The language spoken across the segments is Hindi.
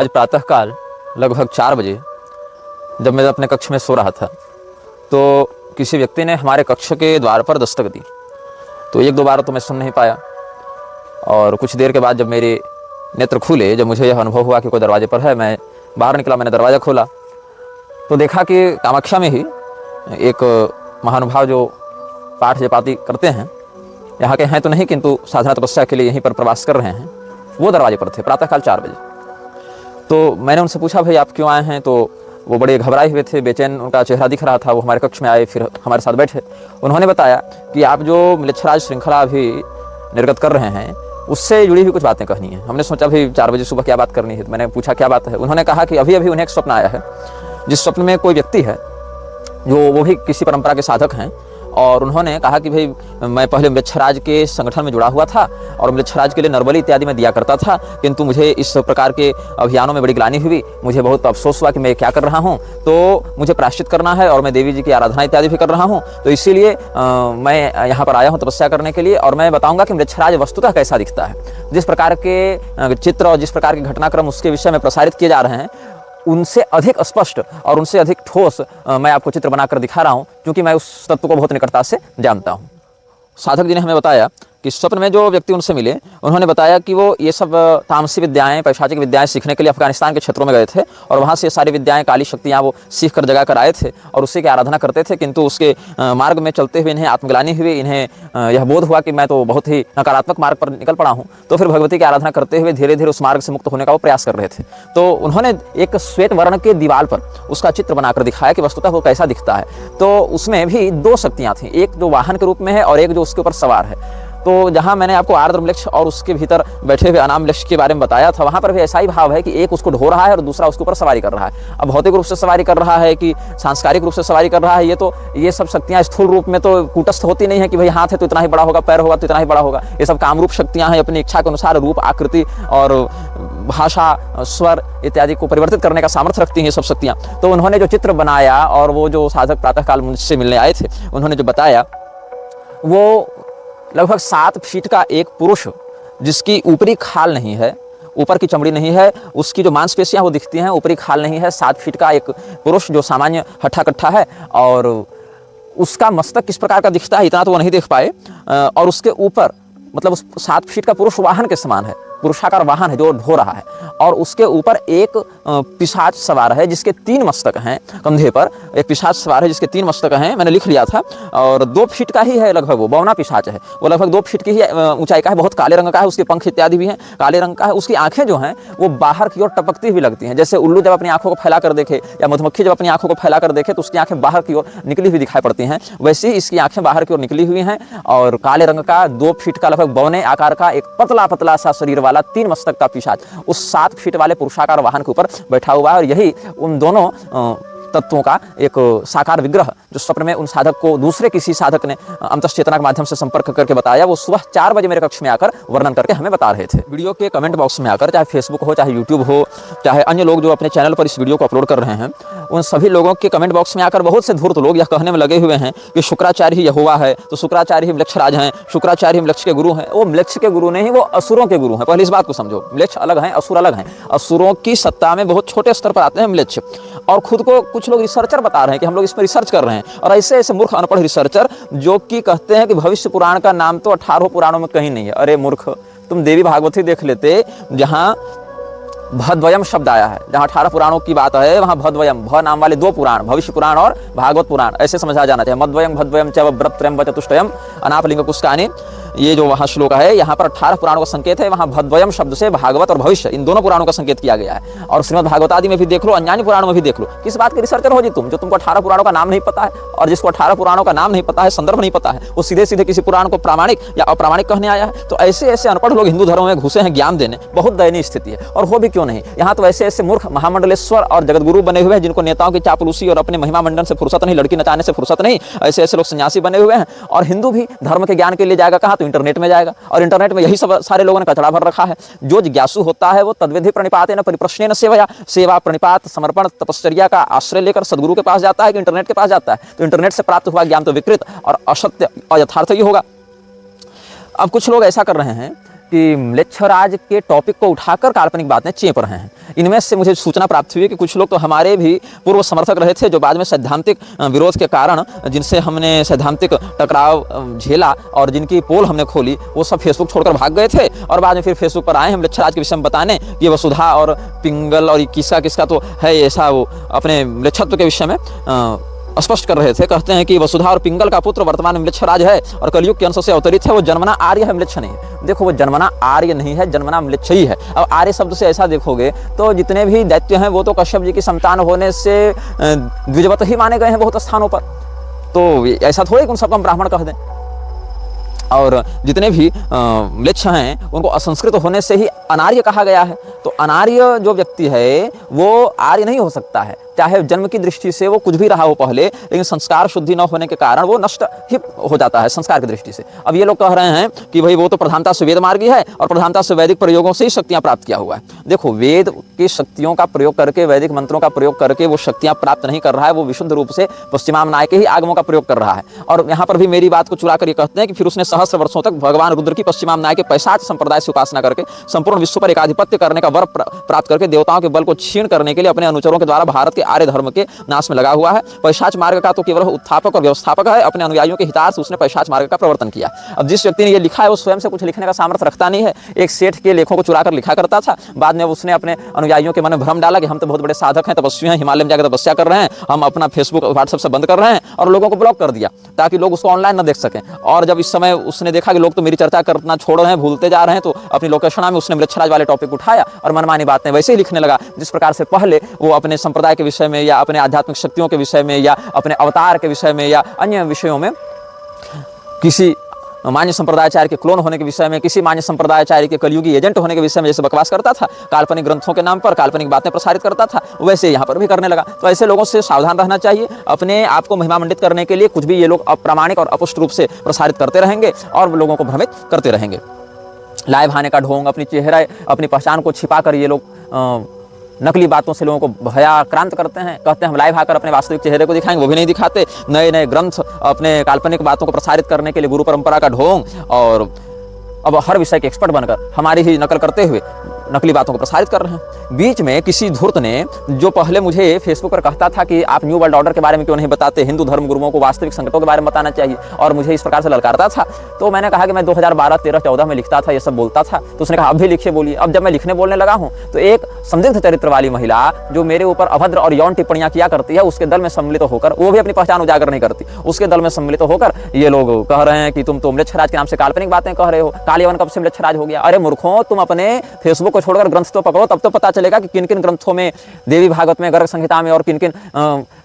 आज प्रातःकाल लगभग 4 बजे जब मैं अपने कक्ष में सो रहा था तो किसी व्यक्ति ने हमारे कक्ष के द्वार पर दस्तक दी। तो 1-2 बार तो मैं सुन नहीं पाया और कुछ देर के बाद जब मेरे नेत्र खुले, जब मुझे यह अनुभव हुआ कि कोई दरवाजे पर है, मैं बाहर निकला। मैंने दरवाज़ा खोला तो देखा कि कामाख्या में ही एक महानुभाव जो पाठ जपाती करते हैं, यहाँ के हैं तो नहीं किंतु साधना तपस्या के लिए यहीं पर प्रवास कर रहे हैं, वो दरवाजे पर थे प्रातःकाल 4 बजे। तो मैंने उनसे पूछा, भाई आप क्यों आए हैं? तो वो बड़े घबराए हुए थे, बेचैन उनका चेहरा दिख रहा था। वो हमारे कक्ष में आए, फिर हमारे साथ बैठे। उन्होंने बताया कि आप जो म्लेच्छराज श्रृंखला अभी निर्गत कर रहे हैं उससे जुड़ी हुई कुछ बातें कहनी है। हमने सोचा भाई 4 बजे सुबह क्या बात करनी है, तो मैंने पूछा क्या बात है। उन्होंने कहा कि अभी अभी उन्हें एक स्वप्न आया है, जिस स्वप्न में कोई व्यक्ति है जो वो भी किसी परंपरा के साधक हैं, और उन्होंने कहा कि भाई मैं पहले म्लेच्छराज के संगठन में जुड़ा हुआ था और म्लेच्छराज के लिए नरबली इत्यादि में दिया करता था, किंतु मुझे इस प्रकार के अभियानों में बड़ी ग्लानि हुई। मुझे बहुत अफसोस हुआ कि मैं क्या कर रहा हूँ, तो मुझे प्रायश्चित करना है और मैं देवी जी की आराधना इत्यादि भी कर रहा हूँ। तो इसीलिए मैं यहाँ पर आया हूँ तपस्या करने के लिए, और मैं बताऊँगा कि म्लेच्छराज वस्तुतः कैसा दिखता है। जिस प्रकार के चित्र और जिस प्रकार के घटनाक्रम उसके विषय में प्रसारित किए जा रहे हैं, उनसे अधिक स्पष्ट और उनसे अधिक ठोस मैं आपको चित्र बनाकर दिखा रहा हूं, क्योंकि मैं उस तत्व को बहुत निकटता से जानता हूं। साधक जी ने हमें बताया कि स्वप्न में जो व्यक्ति उनसे मिले, उन्होंने बताया कि वो ये सब तामसी विद्याएं, पैशाचिक विद्याएं सीखने के लिए अफगानिस्तान के क्षेत्रों में गए थे और वहाँ से सारी विद्याएं, काली शक्तियाँ वो सीख कर जगा कर आए थे और उसी की आराधना करते थे। किंतु उसके मार्ग में चलते हुए इन्हें आत्मग्लानि हुई, इन्हें यह बोध हुआ कि मैं तो बहुत ही नकारात्मक मार्ग पर निकल पड़ा हूँ। तो फिर भगवती की आराधना करते हुए धीरे धीरे उस मार्ग से मुक्त होने का वो प्रयास कर रहे थे। तो उन्होंने एक श्वेत वर्ण के दीवार पर उसका चित्र बनाकर दिखाया कि वस्तुतः वो कैसा दिखता है। तो उसमें भी 2 शक्तियाँ थीं, एक जो वाहन के रूप में है और एक जो उसके ऊपर सवार है। तो जहाँ मैंने आपको आर्द्र म्लेच्छ और उसके भीतर बैठे हुए अनाम म्लेच्छ के बारे में बताया था, वहाँ पर भी ऐसा ही भाव है कि एक उसको ढो रहा है और दूसरा उसके ऊपर सवारी कर रहा है। अब भौतिक रूप से सवारी कर रहा है कि सांस्कारिक रूप से सवारी कर रहा है, ये सब शक्तियाँ स्थूल रूप में तो कूटस्थ होती नहीं है कि भाई हाथ है तो इतना ही बड़ा होगा, पैर होगा तो इतना ही बड़ा होगा। ये सब कामरूप शक्तियाँ हैं, अपनी इच्छा के अनुसार रूप, आकृति और भाषा, स्वर इत्यादि को परिवर्तित करने का सामर्थ्य रखती हैं ये सब शक्तियाँ। तो उन्होंने जो चित्र बनाया और वो जो साधक प्रातःकाल मुझसे मिलने आए थे, उन्होंने जो बताया, वो लगभग 7 फीट का एक पुरुष, जिसकी ऊपरी खाल नहीं है, ऊपर की चमड़ी नहीं है, उसकी जो मांसपेशियां वो दिखती हैं, ऊपरी खाल नहीं है। 7 फीट का एक पुरुष जो सामान्य हट्ठा कट्ठा है, और उसका मस्तक किस प्रकार का दिखता है इतना तो वो नहीं देख पाए। और उसके ऊपर मतलब उस 7 फीट का पुरुष वाहन के समान है, पुरुषाकार वाहन है जो ढो रहा है, और उसके ऊपर एक पिशाच सवार है जिसके 3 मस्तक हैं। कंधे पर एक पिशाच सवार है जिसके 3 मस्तक हैं, मैंने लिख लिया था। और 2 फीट का ही है लगभग, वो बौना पिशाच है, वो लगभग 2 फीट की ही ऊंचाई का है, बहुत काले रंग का है, उसके पंख इत्यादि भी हैं काले रंग का है। उसकी आंखें जो हैं वो बाहर की ओर टपकती हुई लगती हैं, जैसे उल्लू जब अपनी आंखों को फैला कर देखे या मधुमक्खी जब अपनी आंखों को फैला कर देखे तो उसकी आंखें बाहर की ओर निकली हुई दिखाई पड़ती हैं, वैसे ही इसकी आंखें बाहर की ओर निकली हुई हैं। और काले रंग का 2 फीट का लगभग बौने आकार का एक पतला पतला सा शरीर वाला 3 मस्तक का पिशाच उस 7 फीट वाले पुरुषाकार वाहन के ऊपर बैठा हुआ है। और यही उन दोनों तत्वों का एक साकार विग्रह जो स्वप्न में उन साधक को दूसरे किसी साधक ने अंतश्चेतना के माध्यम से संपर्क करके बताया, वो सुबह 4 बजे मेरे कक्ष में आकर वर्णन करके हमें बता रहे थे। वीडियो के कमेंट बॉक्स में आकर, चाहे फेसबुक हो, चाहे यूट्यूब हो, चाहे अन्य लोग जो अपने चैनल पर इस वीडियो को अपलोड कर रहे हैं, उन सभी लोगों के कमेंट बॉक्स में आकर बहुत से धूर्त लोग यह कहने में लगे हुए हैं कि शुक्राचार्य ही यहोवा है, तो शुक्राचार्य ही म्लेच्छराज हैं, शुक्राचार्य ही म्लेच्छ के गुरु हैं। वो म्लेच्छ के गुरु नहीं, वो असुरों के गुरु हैं। पहले इस बात को समझो, म्लेच्छ अलग हैं, असुर अलग हैं। असुरों की सत्ता में बहुत छोटे स्तर पर आते हैं म्लेच्छ, और खुद को कुछ लोग रिसर्चर बता रहे हैं कि हम लोग इस पर रिसर्च कर रहे हैं। और ऐसे ऐसे मूर्ख अनपढ़ रिसर्चर जो कि कहते हैं कि भविष्य पुराण का नाम तो 18 पुराणों में कहीं नहीं है। अरे मूर्ख, तुम देवी भागवती देख लेते, जहां भद्वयम शब्द आया है, जहां 18 पुराणों की बात है, वहां भद्वयम, भ नाम वाले 2 पुराण, भविष्य पुराण और भागवत पुराण, ऐसे समझा जाना चाहिए। मद्वयम भद्वयम च व्रतत्रयम व चतुष्टयम अनापलिंग पुष्कानि, ये जो वहाँ श्लोक है, यहाँ पर 18 पुराणों का संकेत है। वहाँ भद्वयम शब्द से भागवत और भविष्य इन दोनों पुराणों का संकेत किया गया है। और श्रीमद् भागवत आदि में भी देख लो, अन्यान्य पुराणों में भी देख लो। किस बात के रिसर्चर हो जी तुम, जो तुमको 18 पुराणों का नाम नहीं पता है? और जिसको 18 पुराणों का नाम नहीं पता है, संदर्भ नहीं पता है, वो सीधे सीधे किसी पुराण को प्रामाणिक या अप्रामाणिक कहने आया है। तो ऐसे ऐसे अनपढ़ लोग हिंदू धर्म में घुसे हैं ज्ञान देने, बहुत दयनीय स्थिति है। और हो भी क्यों नहीं, यहाँ तो ऐसे ऐसे मूर्ख महामंडलेश्वर और जगतगुरु बने हुए हैं जिनको नेताओं की चापलूसी और अपने महिमा मंडन से फुर्सत नहीं, लड़की नचाने से फुर्सत नहीं। ऐसे ऐसे लोग सन्यासी बने हुए हैं। और हिंदू भी धर्म के ज्ञान के लिए जाएगा कहाँ? तो इंटरनेट में जाएगा, और इंटरनेट में यही सब सारे लोगों ने कचड़ा भर रखा है। जो जिज्ञासु होता है वो तद्विधि प्रणिपातेन परिप्रश्नेन सेवया, सेवा प्रणिपात समर्पण तपश्चर्या का आश्रय लेकर सदगुरु के पास जाता है कि इंटरनेट के पास जाता है? तो इंटरनेट से प्राप्त हुआ ज्ञान तो विकृत और असत्य और यथार्थ ही होगा। अब कुछ लोग ऐसा कर रहे हैं कि म्लेच्छराज के टॉपिक को उठाकर काल्पनिक बातें चेप रहे हैं। इनमें से मुझे सूचना प्राप्त हुई कि कुछ लोग तो हमारे भी पूर्व समर्थक रहे थे, जो बाद में सैद्धांतिक विरोध के कारण जिनसे हमने सैद्धांतिक टकराव झेला और जिनकी पोल हमने खोली, वो सब फेसबुक छोड़कर भाग गए थे और बाद में फिर फेसबुक पर आए हैं म्लेच्छराज के विषय में बताने कि वसुधा और पिंगल और किसका किसका तो है ऐसा, वो अपने म्लेच्छत्व के विषय में स्पष्ट कर रहे थे। कहते हैं कि वसुधा और पिंगल का पुत्र वर्तमान में म्लेच्छराज है और कलयुग के अंश से अवतरित है, वो जन्मना आर्य है, म्लेच्छ नहीं है। देखो, वो जन्मना आर्य नहीं है, जन्मना म्लेच्छ ही है। अब आर्य शब्द से ऐसा देखोगे तो जितने भी दैत्य हैं वो तो कश्यप जी की संतान होने से द्विजवत ही माने गए हैं बहुत स्थानों पर। तो ऐसा थोड़े कि उन सबको हम ब्राह्मण कह दें। और जितने भी म्लेच्छ हैं उनको असंस्कृत होने से ही अनार्य कहा गया है। तो अनार्य जो व्यक्ति है वो आर्य नहीं हो सकता है, चाहे जन्म की दृष्टि से वो कुछ भी रहा हो पहले, लेकिन संस्कार शुद्धि न होने के कारण वो नष्ट ही हो जाता है संस्कार की दृष्टि से। अब ये लोग कह रहे हैं कि भाई वो तो प्रधानता से वेद मार्गी है और प्रधानता से वैदिक प्रयोगों से ही शक्तियां प्राप्त किया हुआ है। देखो, वेद की शक्तियों का प्रयोग करके, वैदिक मंत्रों का प्रयोग करके वो शक्तियां प्राप्त नहीं कर रहा है, वो विशुद्ध रूप से पश्चिमामनाय के ही आगमों का प्रयोग कर रहा है। और यहाँ पर भी मेरी बात को चुरा कर ये कहते हैं कि फिर उसने सहस्र वर्षों तक भगवान रुद्र की पश्चिमामनाय के पैशाच संप्रदाय से उपासना करके संपूर्ण विश्व पर एकाधिपत्य करने का वर प्राप्त करके देवताओं के बल को छीन करने के लिए अपने अनुचरों के द्वारा भारत के आर्य धर्म के नाश में लगा हुआ है। पैशाच मार्ग का तो केवल उत्थापक और व्यवस्थापक है, अपने अनुयायियों के हितार्थ उसने पैशाच मार्ग का प्रवर्तन किया। अब जिस व्यक्ति ने ये लिखा है वो स्वयं से कुछ लिखने का सामर्थ्य रखता नहीं है। एक सेठ के लेखों को चुरा कर लिखा करता था, बाद में उसने अपने अनुयायियों के मन में भ्रम डाला कि हम तो बहुत बड़े साधक हैं, तपस्वी हैं, हिमालय में जाकर तपस्या कर रहे हैं, हम अपना फेसबुक व्हाट्सएप से बंद कर रहे हैं और लोगों को ब्लॉक कर दिया ताकि लोग उसको ऑनलाइन न देख सकें। और जब इस समय उसने देखा कि लोग तो मेरी चर्चा करना छोड़ रहे हैं, भूलते जा रहे हैं, तो अपनी लोकेशना में उसने म्लेच्छराज वाले टॉपिक उठाया और मनमानी बातें वैसे ही लिखने लगा जिस प्रकार से पहले वो अपने संप्रदाय के विषय में या अपने आध्यात्मिक शक्तियों के विषय में या अपने अवतार के विषय में या अन्य विषयों में, किसी मान्य संप्रदायाचार्य के क्लोन होने के विषय में, किसी मान्य संप्रदायाचार्य के कलयुगी एजेंट होने के विषय में जैसे बकवास करता था, काल्पनिक ग्रंथों के नाम पर काल्पनिक बातें प्रसारित करता था, वैसे यहाँ पर भी करने लगा। तो ऐसे लोगों से सावधान रहना चाहिए। अपने आप को महिमा मंडित करने के लिए कुछ भी ये लोग अप्रामाणिक और अपुष्ट रूप से प्रसारित करते रहेंगे और लोगों को भ्रमित करते रहेंगे। लाइव आने का ढोंग, अपनी चेहरा, अपनी पहचान को छिपा कर ये लोग नकली बातों से लोगों को भयाक्रांत करते हैं। कहते हैं हम लाइव आकर अपने वास्तविक चेहरे को दिखाएंगे, वो भी नहीं दिखाते। नए नए ग्रंथ, अपने काल्पनिक बातों को प्रसारित करने के लिए गुरु परंपरा का ढोंग, और अब हर विषय के एक्सपर्ट बनकर हमारी ही नकल करते हुए नकली बातों को प्रसारित कर रहे हैं। बीच में किसी धूर्त ने, जो पहले मुझे फेसबुक पर कहता था कि आप न्यू वर्ल्ड ऑर्डर के बारे में क्यों नहीं बताते, हिंदू धर्म गुरुओं को वास्तविक संकटों के बारे में बताना चाहिए, और मुझे इस प्रकार से ललकारता था, तो मैंने कहा कि मैं 2012, 13, 14 में लिखता था, ये सब बोलता था। तो उसने कहा अब भी लिखिए, बोलिए। अब जब मैं लिखने बोलने लगा हूँ तो एक संदिग्ध चरित्र वाली महिला जो मेरे ऊपर अभद्र और यौन टिप्पणियां किया करती है, उसके दल में सम्मिलित होकर, वो भी अपनी पहचान उजागर नहीं करती, उसके दल में सम्मिलित होकर ये लोग कह रहे हैं कि तुम तो म्लेच्छराज के नाम से काल्पनिक बातें कह रहे हो। कालीवन कब से म्लेच्छराज हो गया? अरे मूर्खों, तुम अपने फेसबुक को छोड़कर ग्रंथ तो पकड़ो, तब तो पता चलेगा कि किन किन ग्रंथों में, देवी भागवत में, गर्ग संहिता में और किन किन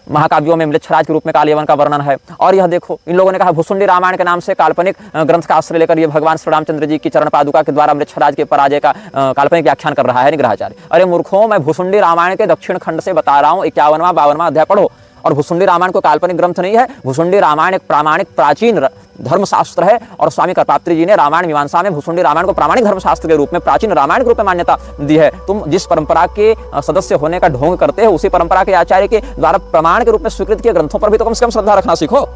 महाकाव्यों में म्लेच्छराज के रूप में कालीयवन का वर्णन है। और यह देखो, इन लोगों ने कहा भुसुंडी रामायण के नाम से काल्पनिक ग्रंथ का आश्रय लेकर ये भगवान श्री रामचंद्र जी की चरण पादुका के द्वारा म्लेच्छराज के पराजय का काल्पनिक व्याख्यान कर रहा है निग्रहाचार्य। अरे मूर्खों, मैं भुसुंडी रामायण के दक्षिण खंड से बता रहा हूँ, 51वां 52वां अध्याय पढ़ो। और भुसुंडी रामायण को काल्पनिक ग्रंथ नहीं है, भुसुंडी रामायण एक प्रामाणिक प्राचीन धर्मशास्त्र है। और स्वामी करपात्री जी ने रामायण मीमांसा में भुसुंडी रामायण को प्रामाणिक धर्मशास्त्र के रूप में, प्राचीन रामायण के रूप में मान्यता दी है। तुम जिस परंपरा के सदस्य होने का ढोंग करते हो, उसी परंपरा के आचार्य के द्वारा प्रमाण के रूप में स्वीकृत किए ग्रंथों पर भी तो कम से कम श्रद्धा रखना सीखो।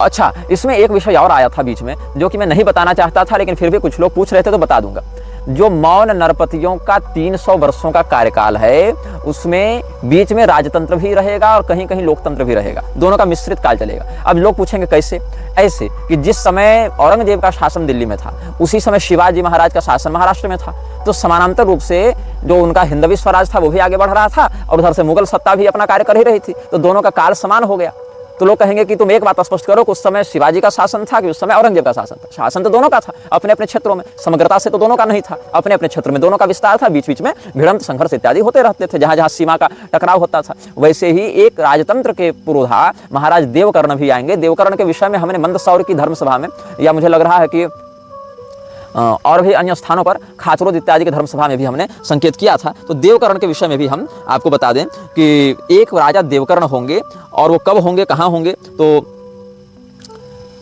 अच्छा, इसमें एक विषय और आया था बीच में, जो कि मैं नहीं बताना चाहता था, लेकिन फिर भी कुछ लोग पूछ रहे थे तो बता दूंगा। जो मौन नरपतियों का 300 वर्षों का कार्यकाल है, उसमें बीच में राजतंत्र भी रहेगा और कहीं कहीं लोकतंत्र भी रहेगा, दोनों का मिश्रित काल चलेगा। अब लोग पूछेंगे कैसे? ऐसे कि जिस समय औरंगजेब का शासन दिल्ली में था, उसी समय शिवाजी महाराज का शासन महाराष्ट्र में था, तो समानांतर रूप से जो उनका हिंदवी स्वराज था वो भी आगे बढ़ रहा था और उधर से मुगल सत्ता भी अपना कार्य कर ही रही थी, तो दोनों का काल समान हो गया। तो लोग कहेंगे कि तुम एक बात स्पष्ट करो कि उस समय शिवाजी का शासन था कि उस समय औरंगजेब का शासन था? शासन तो दोनों का था, अपने अपने क्षेत्रों में, समग्रता से तो दोनों का नहीं था, अपने अपने क्षेत्र में दोनों का विस्तार था, बीच बीच में भिड़ंत संघर्ष इत्यादि होते रहते थे, जहां जहां सीमा का टकराव होता था। वैसे ही एक राजतंत्र के पुरोधा महाराज देवकर्ण भी आएंगे। देवकर्ण के विषय में हमने मंदसौर की धर्मसभा में, या मुझे लग रहा है कि और भी अन्य स्थानों पर, खाचरोद इत्यादि की धर्मसभा में भी हमने संकेत किया था। तो देवकर्ण के विषय में भी हम आपको बता दें कि एक राजा देवकर्ण होंगे, और वो कब होंगे, कहाँ होंगे? तो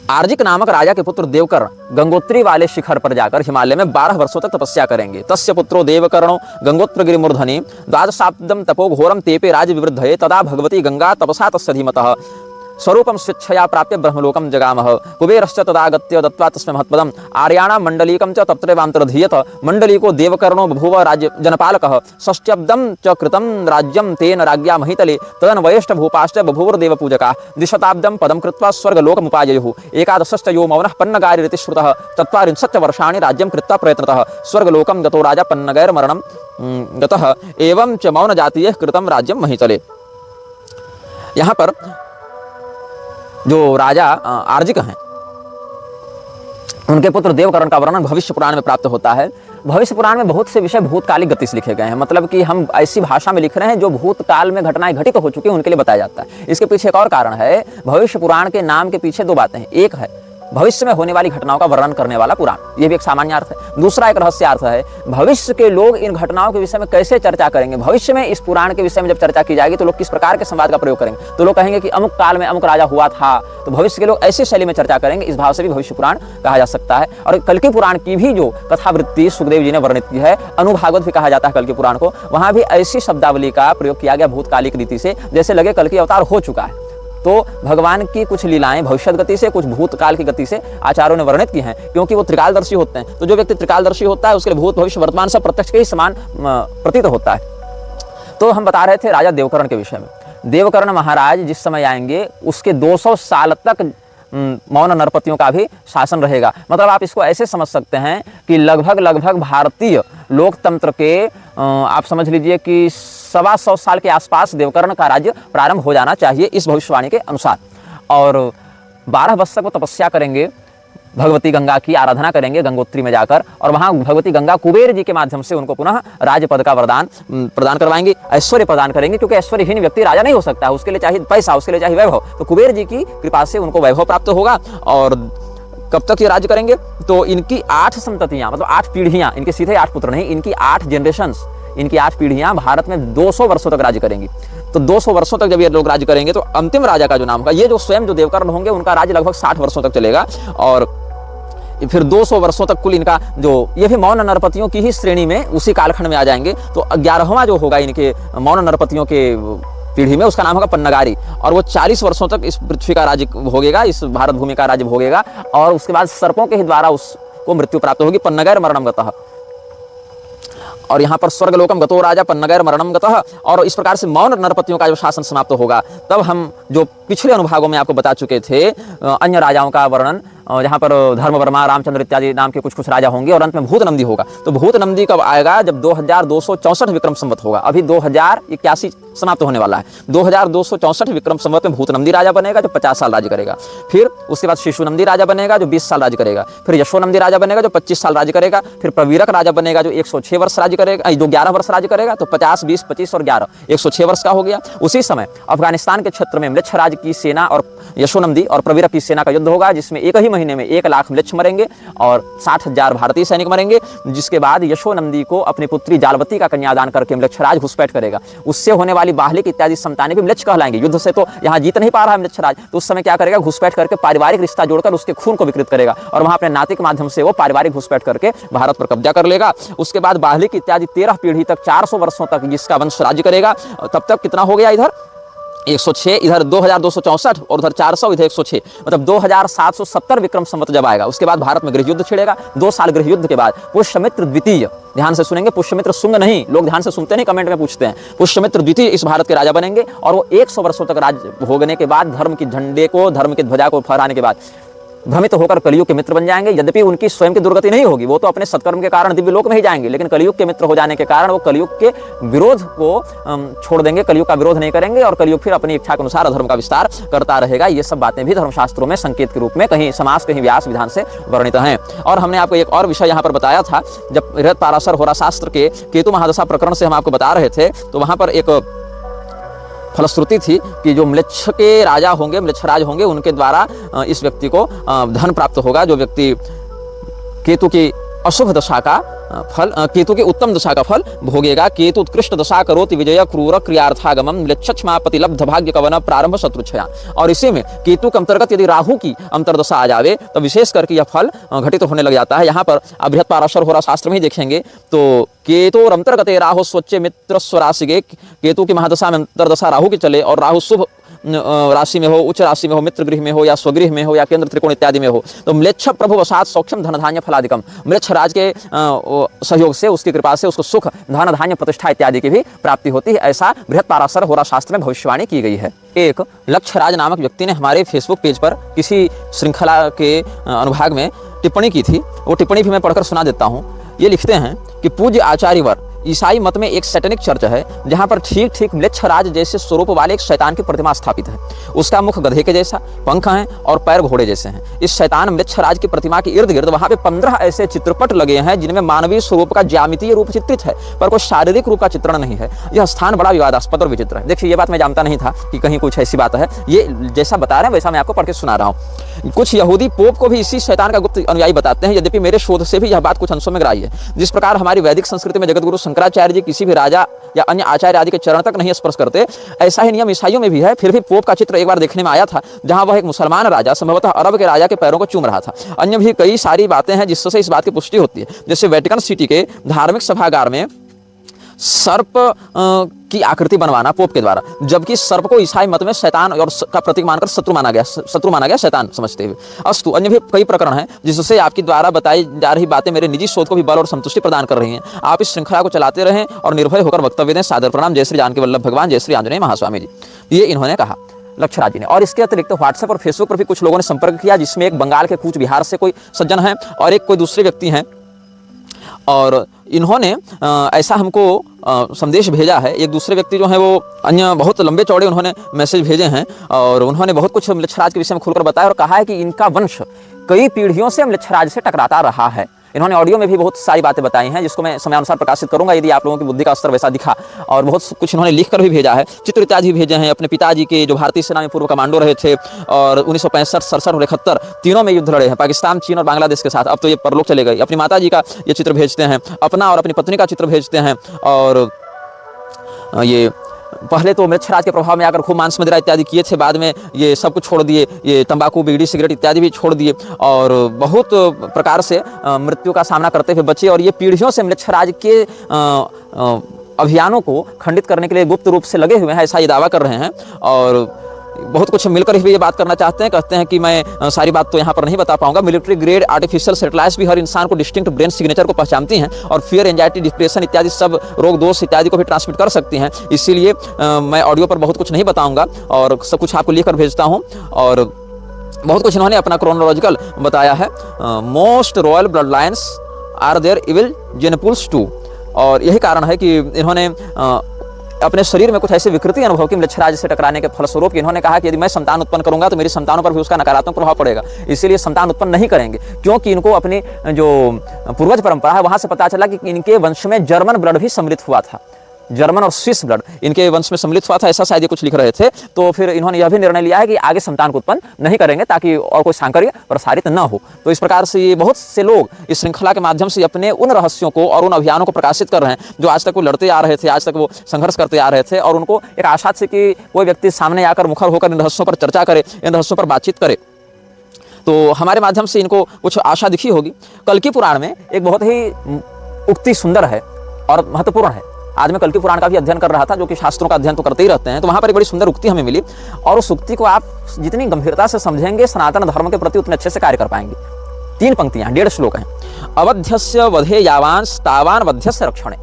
आर्जिक नामक राजा के पुत्र देवकर्ण गंगोत्री वाले शिखर पर जाकर हिमालय में 12 वर्षों तक तपस्या करेंगे। तस्य पुत्रो देवकर्णो गंगोत्र गिरिमूर्धनि द्वादशाब्दम तपो घोरम तेपे राज विवृद्धये तदा भगवती गंगा तपसा तस्य धीमतः। स्वरूपम स्वेच्छया प्राप्य ब्रह्मलोकम जगामः कुबेरश्च तदागत्य दत्त्वा तस्मै महत्पदम आर्याणां मंडलीकं च तत्रैवान्तर्धीयत मंडलीको देवकर्णो बभूव राज्य जनपालकः षष्ट्यब्दं च कृतं राज्यं तेन राज्ञा महितले तदन्वयेष्ट भूपाश्च बभूवुर्देवपूजकाः द्विशताब्दं पदं कृत्वा स्वर्गलोकमुपाययुः एकादशश्च यो मौनः पन्नगारिरिति श्रुतः चत्वारिंशच्च वर्षाणि राज्यं कृत्वा प्रयत्नतः स्वर्गलोकं गतो राजा पन्नगैर्मरणं गतः एवं च मौन जातीय कृतं राज्यं महितले। यहाँ पर जो राजा आर्जिक हैं उनके पुत्र देवकर्ण का वर्णन भविष्य पुराण में प्राप्त होता है। भविष्य पुराण में बहुत से विषय भूतकालिक गति से लिखे गए हैं, मतलब कि हम ऐसी भाषा में लिख रहे हैं जो भूतकाल में घटनाएं घटित हो चुकी हैं उनके लिए बताया जाता है। इसके पीछे एक और कारण है, भविष्य पुराण के नाम के पीछे दो बातें हैं। एक है भविष्य में होने वाली घटनाओं का वर्णन करने वाला पुराण, ये भी एक सामान्य अर्थ है। दूसरा एक रहस्यार्थ है, भविष्य के लोग इन घटनाओं के विषय में कैसे चर्चा करेंगे। भविष्य में इस पुराण के विषय में जब चर्चा की जाएगी तो लोग किस प्रकार के संवाद का प्रयोग करेंगे। तो लोग कहेंगे कि अमुक काल में अमुक राजा हुआ था, तो भविष्य के लोग ऐसी शैली में चर्चा करेंगे। इस भाव से भी भविष्य पुराण कहा जा सकता है। और कल्कि पुराण की भी जो कथावृत्ति सुखदेव जी ने वर्णित की है, अनुभागवत भी कहा जाता है कल्कि पुराण को, वहां भी ऐसी शब्दावली का प्रयोग किया गया भूतकालिक रीति से, जैसे लगे कल्कि अवतार हो चुका है। तो भगवान की कुछ लीलाएं भविष्य गति से, कुछ भूतकाल की गति से आचार्यों ने वर्णित की हैं, क्योंकि वो त्रिकालदर्शी होते हैं। तो जो व्यक्ति त्रिकालदर्शी होता है उसके लिए भूत भविष्य वर्तमान सब प्रत्यक्ष के ही समान प्रतीत होता है। तो हम बता रहे थे राजा देवकर्ण के विषय में। देवकर्ण महाराज जिस समय आएंगे उसके 200 साल तक मौन नरपतियों का भी शासन रहेगा। मतलब आप इसको ऐसे समझ सकते हैं कि लगभग भारतीय लोकतंत्र के आप समझ लीजिए कि 125 साल के आसपास देवकर्ण का राज्य प्रारंभ हो जाना चाहिए इस भविष्यवाणी के अनुसार। और 12 वर्ष तक वो तपस्या करेंगे, भगवती गंगा की आराधना करेंगे गंगोत्री में जाकर, और वहां भगवती गंगा कुबेर जी के माध्यम से उनको पुनः राज्य पद का वरदान प्रदान करवाएंगे, ऐश्वर्य प्रदान करेंगे, क्योंकि ऐश्वर्यहीन व्यक्ति राजा नहीं हो सकता है, उसके लिए चाहिए पैसा, उसके लिए चाहिए वैभव। तो कुबेर जी की कृपा से उनको वैभव प्राप्त होगा। और कब तक ये राज्य करेंगे, तो इनकी 8 संततियां, मतलब 8 पीढ़ियां, इनके सीधे 8 पुत्र नहीं, इनकी 8 जनरेशंस, इनकी 8 पीढ़ियां भारत में 200 वर्षों तक राज्य करेंगी। तो 200 वर्षों तक जब ये लोग राज्य करेंगे तो अंतिम राजा का जो नाम होगा, ये जो स्वयं जो देवकर्ण होंगे उनका राज्य लगभग 60 वर्षों तक चलेगा। और फिर 200 वर्षों तक कुल इनका जो, ये भी मौन नरपतियों की ही श्रेणी में उसी कालखंड में आ जाएंगे। तो 11वां जो होगा इनके मौन नरपतियों के पीढ़ी में, उसका नाम होगा पन्नगारी, और वो 40 वर्षों तक इस पृथ्वी का राज्य भोगेगा, इस भारत भूमि का राज्य भोगेगा। और उसके बाद सर्पों के द्वारा उसको मृत्यु प्राप्त होगी, पन्नगैर मरणम गतः। और यहाँ पर स्वर्गलोकम गतो राजा पन्नगैर मरणम गतः। और इस प्रकार से मौन नरपतियों का जो शासन समाप्त होगा, तब हम जो पिछले अनुभागों में आपको बता चुके थे अन्य राजाओं का वर्णन, जहाँ पर धर्मवर्मा, रामचंद्र इत्यादि नाम के कुछ राजा होंगे, और अंत में भूत नंदी होगा। तो भूत नंदी कब आएगा, जब 2264 विक्रम संवत होगा। अभी 2081 समाप्त होने वाला है। 2264 विक्रम संवत में भूत नंदी राजा बनेगा जो 50 साल राज्य करेगा। फिर उसके बाद शिशु नंदी राजा बनेगा जो 20 साल राज्य करेगा। फिर यशो नंदी राजा बनेगा जो 25 साल राज्य करेगा। फिर प्रवीरक राजा बनेगा जो 106 वर्ष राज्य करेगा, जो 11 वर्ष राज्य करेगा। तो 50, 20, 25 और 11, 106 वर्ष का हो गया। उसी समय अफगानिस्तान के क्षेत्र में म्लेच्छ राज की सेना और यशोनंदी और प्रवीरक की सेना का युद्ध होगा, जिसमें एक ही महीने में 1 लाख म्लेच्छ मरेंगे और 60,000 भारतीय सैनिक मरेंगे। जिसके बाद यशोनंदी को अपनी पुत्री जालवती का कन्यादान करके म्लेच्छ राज घुसपैठ करेगा। उससे होने वाली बाहलिक इत्यादि संतानें भी म्लेच्छ कहलाएंगे। युद्ध से तो यहाँ जीत नहीं पा रहा है म्लेच्छ राज, तो उस समय क्या करेगा, घुसपैठ करके पारिवारिक रिश्ता जोड़कर उसके खून को विकृत करेगा, और वहां अपने नाते के माध्यम से वो पारिवारिक घुसपैठ करके भारत पर कब्जा कर लेगा। उसके बाद बाहलिक इत्यादि 13 पीढ़ी तक 400 वर्षों तक जिसका वंश राज्य करेगा। तब तक कितना हो गया, इधर 106, इधर 2264 और उधर 400, इधर 106, मतलब 2770 विक्रम संवत जब आएगा। उसके बाद भारत में गृह युद्ध छिड़ेगा। 2 साल गृह युद्ध के बाद पुष्यमित्र द्वितीय, ध्यान से सुनेंगे, पुष्यमित्र शुंग नहीं, लोग ध्यान से सुनते नहीं, कमेंट में पूछते हैं। पुष्यमित्र द्वितीय इस भारत के राजा बनेंगे, और वो 100 वर्षों तक राज्य भोगने के बाद, धर्म की झंडे को, धर्म की ध्वजा को फहराने के बाद भ्रमित होकर कलयुग के मित्र बन जाएंगे। यद्यपि उनकी स्वयं की दुर्गति नहीं होगी, वो तो अपने सत्कर्म के कारण दिव्य लोक में ही जाएंगे, लेकिन कलयुग के मित्र हो जाने के कारण वो कलयुग के विरोध को छोड़ देंगे, कलयुग का विरोध नहीं करेंगे, और कलयुग फिर अपनी इच्छा के अनुसार धर्म का विस्तार करता रहेगा। ये सब बातें भी धर्मशास्त्रों में संकेत के रूप में कहीं समास, कहीं व्यास विधान से वर्णित हैं। और हमने आपको एक और विषय यहाँ पर बताया था, जब बृहद पाराशर होरा शास्त्र के केतु महादशा प्रकरण से हम आपको बता रहे थे, तो वहां पर एक फलश्रुति थी कि जो म्लेच्छ के राजा होंगे, म्लेच्छराज होंगे, उनके द्वारा इस व्यक्ति को धन प्राप्त होगा। जो व्यक्ति केतु की अशुभ दशा का फल, केतु की उत्तम दशा का फल भोगेगा। केतु उत्कृष्ट दशा करोति विजय क्रूर क्रियार्थागमम म्लेच्छमापति लब्ध भाग्य कवन प्रारंभ शत्रुच्छया। और इसी में केतु के अंतर्गत यदि राहु की अंतर्दशा आ जावे तो विशेष करके यह फल घटित होने लग जाता है। यहाँ पर बृहद पाराशर होरा शास्त्र में ही देखेंगे तो केतु अंतर्गत राहु स्वच्छ मित्र स्वराशिगे, केतु की महादशा में अंतर्दशा राहु की चले और राहु शुभ राशि में हो, उच्च राशि में हो, मित्र गृह में हो या स्वगृह में हो या केंद्र त्रिकोण इत्यादि में हो, तो म्लेच्छ प्रभु वसात सौख्यम धन धान्य फलादिकम, म्लेच्छ राज के सहयोग से, उसकी कृपा से उसको सुख, धन धान्य, प्रतिष्ठा इत्यादि की भी प्राप्ति होती है। ऐसा बृहत पाराशर होरा शास्त्र में भविष्यवाणी की गई है। एक लक्ष्यराज नामक व्यक्ति ने हमारे फेसबुक पेज पर किसी श्रृंखला के अनुभाग में टिप्पणी की थी। वो टिप्पणी भी मैं पढ़कर सुना देता हूँ। ये लिखते हैं कि पूज्य आचार्यवर, ईसाई मत में एक सैटेनिक चर्च है जहां पर ठीक ठीक म्लेच्छराज जैसे स्वरूप वाले एक शैतान की प्रतिमा स्थापित है। उसका मुख गधे के जैसा, पंख हैं और पैर घोड़े जैसे हैं। इस शैतान म्लेच्छराज की प्रतिमा के इर्द गिर्द वहां पे 15 ऐसे चित्रपट लगे हैं जिनमें मानवीय स्वरूप का ज्यामितीय रूप चित्रित है, पर कोई शारीरिक रूप का चित्रण नहीं है। यह स्थान बड़ा विवादास्पद और विचित्र है। देखिए, ये बात मैं जानता नहीं था कि कहीं कुछ ऐसी बात है। ये जैसा बता रहे हैं वैसा मैं आपको पढ़ के सुना रहा हूँ। कुछ यहूदी पोप को भी इसी शैतान का गुप्त अनुयायी बताते हैं, यद्यपि मेरे शोध से भी यह बात कुछ अंशों में ग्राह्य है। जिस प्रकार हमारी वैदिक संस्कृति में जगतगुरु शंकराचार्य जी किसी भी राजा या अन्य आचार्य आदि के चरण तक नहीं स्पर्श करते, ऐसा ही नियम ईसाइयों में भी है। फिर भी पोप का चित्र एक बार देखने में आया था जहां वह एक मुसलमान राजा, संभवतः अरब के राजा के पैरों को चूम रहा था। अन्य भी कई सारी बातें हैं जिससे इस बात की पुष्टि होती है। जैसे वेटिकन सिटी के धार्मिक सभागार में सर्प की आकृति बनवाना पोप के द्वारा, जबकि सर्प को ईसाई मत में शैतान और का प्रतीक मानकर शत्रु माना गया शैतान समझते हुए। अस्तु, अन्य भी कई प्रकरण हैं जिससे आपकी द्वारा बताई जा रही बातें मेरे निजी शोध को भी बल और संतुष्टि प्रदान कर रही हैं। आप इस श्रृंखला को चलाते रहें और निर्भय होकर वक्तव्य दें। सादर प्रणाम। जय श्री जानकी वल्लभ भगवान, जय श्री आंजनेय महास्वामी जी। ये इन्होंने कहा लक्ष्यराज जी ने। और इसके अतिरिक्त व्हाट्सएप और फेसबुक पर भी कुछ लोगों ने संपर्क किया, जिसमें एक बंगाल के कूच बिहार से कोई सज्जन है और एक कोई दूसरे व्यक्ति हैं, और इन्होंने ऐसा हमको संदेश भेजा है। एक दूसरे व्यक्ति जो है वो अन्य बहुत लंबे चौड़े उन्होंने मैसेज भेजे हैं और उन्होंने बहुत कुछ म्लेच्छराज के विषय में खुलकर बताया और कहा है कि इनका वंश कई पीढ़ियों से म्लेच्छराज से टकराता रहा है। इन्होंने ऑडियो में भी बहुत सारी बातें बताई हैं जिसको मैं समयानुसार प्रकाशित करूंगा यदि आप लोगों की बुद्धि का स्तर वैसा दिखा। और बहुत कुछ इन्होंने लिखकर भी भेजा है, चित्र इत्यादि भी भेजे हैं। अपने पिताजी के जो भारतीय सेना में पूर्व कमांडो रहे थे और 1965, 67 और 71 तीनों में युद्ध लड़े हैं, पाकिस्तान, चीन और बांग्लादेश के साथ। अब तो ये परलोक चले गए। अपनी माता जी का ये चित्र भेजते हैं, अपना और अपनी पत्नी का चित्र भेजते हैं। और ये पहले तो म्लेच्छराज के प्रभाव में आकर खूब मांस मदिरा इत्यादि किए थे, बाद में ये सब कुछ छोड़ दिए, ये तंबाकू, बीड़ी, सिगरेट इत्यादि भी छोड़ दिए और बहुत प्रकार से मृत्यु का सामना करते हुए बचे। और ये पीढ़ियों से म्लेच्छराज के अभियानों को खंडित करने के लिए गुप्त रूप से लगे हुए हैं, ऐसा ये दावा कर रहे हैं। और बहुत कुछ मिलकर भी ये बात करना चाहते हैं। कहते हैं कि मैं सारी बात तो यहाँ पर नहीं बता पाऊंगा। मिलिट्री ग्रेड आर्टिफिशियल सेटेलाइट्स भी हर इंसान को डिस्टिंक्ट ब्रेन सिग्नेचर को पहचानती हैं और फियर, एंजाइटी, डिप्रेशन इत्यादि सब रोग दोष इत्यादि को भी ट्रांसमिट कर सकती हैं। इसीलिए मैं ऑडियो पर बहुत कुछ नहीं बताऊंगा और सब कुछ आपको लिखकर भेजता हूँ। और बहुत कुछ इन्होंने अपना क्रोनोलॉजिकल बताया है। Most royal blood lines are there evil gene pools too. और यही कारण है कि इन्होंने अपने शरीर में कुछ ऐसी विकृति अनुभव की म्लेच्छराज से टकराने के फलस्वरूप कि इन्होंने कहा कि यदि मैं संतान उत्पन्न करूंगा तो मेरी संतानों पर भी उसका नकारात्मक प्रभाव पड़ेगा, इसीलिए संतान उत्पन्न नहीं करेंगे। क्योंकि इनको अपनी जो पूर्वज परंपरा है वहां से पता चला कि इनके वंश में जर्मन ब्लड भी सम्मिलित हुआ था, जर्मन और स्विस ब्लड इनके वंश में सम्मिलित हुआ था, ऐसा शायद ये कुछ लिख रहे थे। तो फिर इन्होंने यह भी निर्णय लिया है कि आगे संतान को उत्पन्न नहीं करेंगे ताकि और कोई सांकर्य प्रसारित न हो। तो इस प्रकार से ये बहुत से लोग इस श्रृंखला के माध्यम से अपने उन रहस्यों को और उन अभियानों को प्रकाशित कर रहे हैं जो आज तक वो लड़ते आ रहे थे, आज तक वो संघर्ष करते आ रहे थे। और उनको एक आशा थी कि कोई व्यक्ति सामने आकर मुखर होकर इन रहस्यों पर चर्चा करे, इन रहस्यों पर बातचीत करे। तो हमारे माध्यम से इनको कुछ आशा दिखी होगी। कल्कि पुराण में एक बहुत ही उक्ति सुंदर है और महत्वपूर्ण है। आज मैं कल्कि पुराण का भी अध्ययन कर रहा था, जो कि शास्त्रों का अध्ययन तो करते ही रहते हैं, तो वहां पर एक बड़ी सुंदर उक्ति हमें मिली और उस उक्ति को आप जितनी गंभीरता से समझेंगे सनातन धर्म के प्रति उतने अच्छे से कार्य कर पाएंगे। 3 पंक्तियां, 1.5 श्लोक हैं। अवध्यस्य वधे यावांस तावान वध्यस्य रक्षणे